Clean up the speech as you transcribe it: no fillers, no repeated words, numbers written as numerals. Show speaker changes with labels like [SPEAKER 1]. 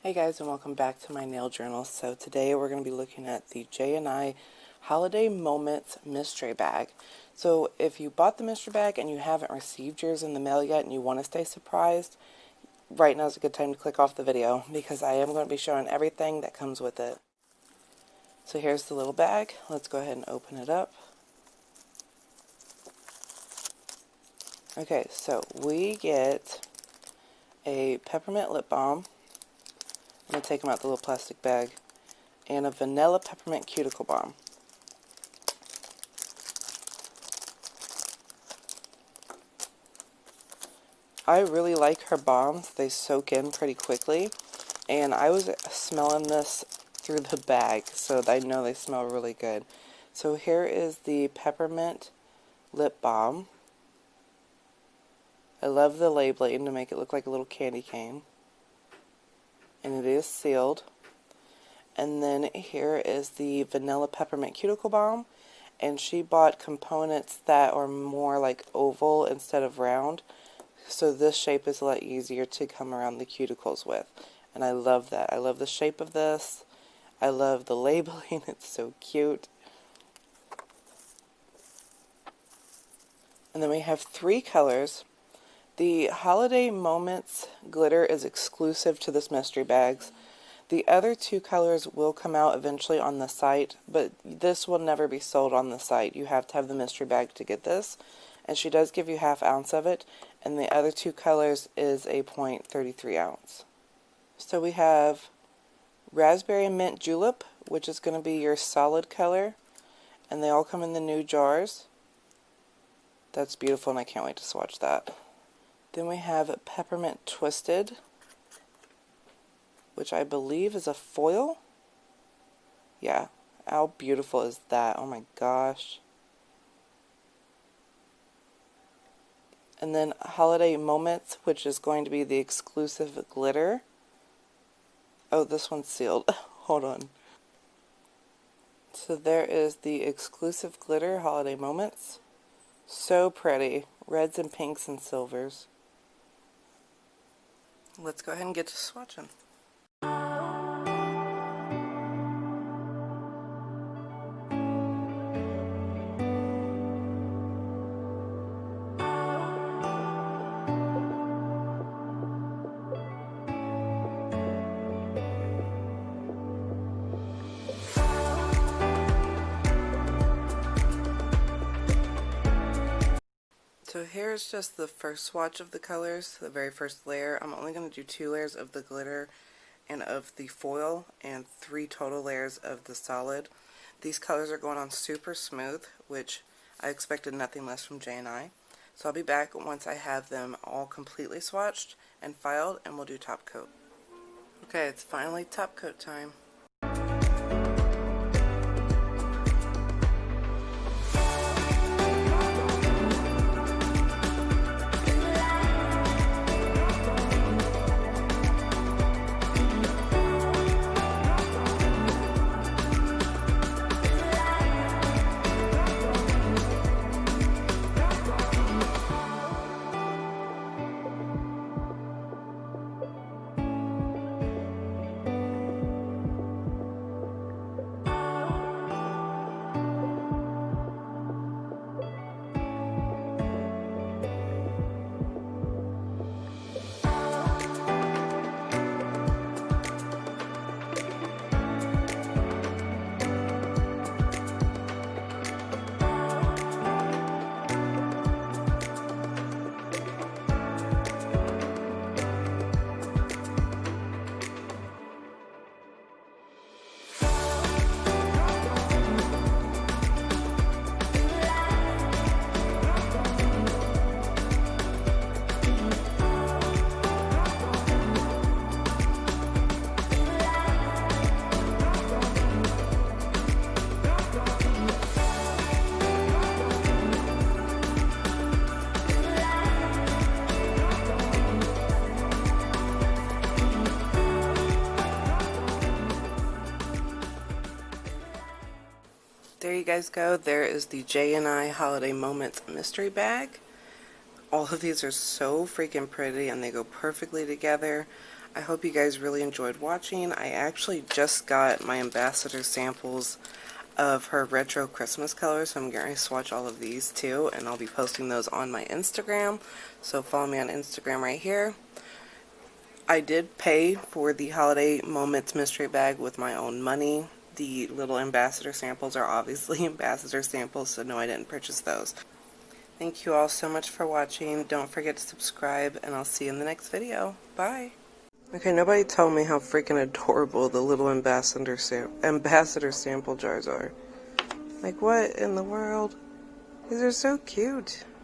[SPEAKER 1] Hey guys, and welcome back to my nail journal. So today we're going to be looking at the JNI Holiday Moments mystery bag. So if you bought the mystery bag and you haven't received yours in the mail yet and you want to stay surprised, right now is a good time to click off the video because I am going to be showing everything that comes with it. So here's the little bag. Let's go ahead and open it up. Okay, so we get a peppermint lip balm. I'm going to take them out the little plastic bag. And a vanilla peppermint cuticle balm. I really like her balms. They soak in pretty quickly. And I was smelling this through the bag, so I know they smell really good. So here is the peppermint lip balm. I love the labeling to make it look like a little candy cane. And it is sealed. And then here is the vanilla peppermint cuticle balm, and she bought components that are more like oval instead of round, so this shape is a lot easier to come around the cuticles with, and I love that. I love the shape of this. I love the labeling. It's so cute. And then we have 3 colors. The Holiday Moments glitter is exclusive to this mystery bags. The other 2 colors will come out eventually on the site, but this will never be sold on the site. You have to have the mystery bag to get this, and she does give you ½ ounce of it, and the other 2 colors is a 0.33 ounce. So we have Raspberry Mint Julep, which is going to be your solid color, and they all come in the new jars. That's beautiful, and I can't wait to swatch that. Then we have Peppermint Twisted, which I believe is a foil. Yeah, how beautiful is that? Oh my gosh. And then Holiday Moments, which is going to be the exclusive glitter. Oh, this one's sealed. Hold on. So there is the exclusive glitter Holiday Moments. So pretty. Reds and pinks and silvers. Let's go ahead and get to swatching. So here's just the first swatch of the colors, the very first layer. I'm only going to do 2 layers of the glitter and of the foil and 3 total layers of the solid. These colors are going on super smooth, which I expected nothing less from JNI. So I'll be back once I have them all completely swatched and filed, and we'll do top coat. Okay, it's finally top coat time. There you guys go. There is the JNI Holiday Moments mystery bag. All of these are so freaking pretty and they go perfectly together. I hope you guys really enjoyed watching. I actually just got my ambassador samples of her retro Christmas colors, so I'm going to swatch all of these too, and I'll be posting those on my Instagram, so follow me on Instagram right here. I did pay for the Holiday Moments mystery bag with my own money. The little ambassador samples are obviously ambassador samples, so no, I didn't purchase those. Thank you all so much for watching. Don't forget to subscribe, and I'll see you in the next video. Bye! Okay, nobody tell me how freaking adorable the little ambassador sample jars are. Like, what in the world? These are so cute.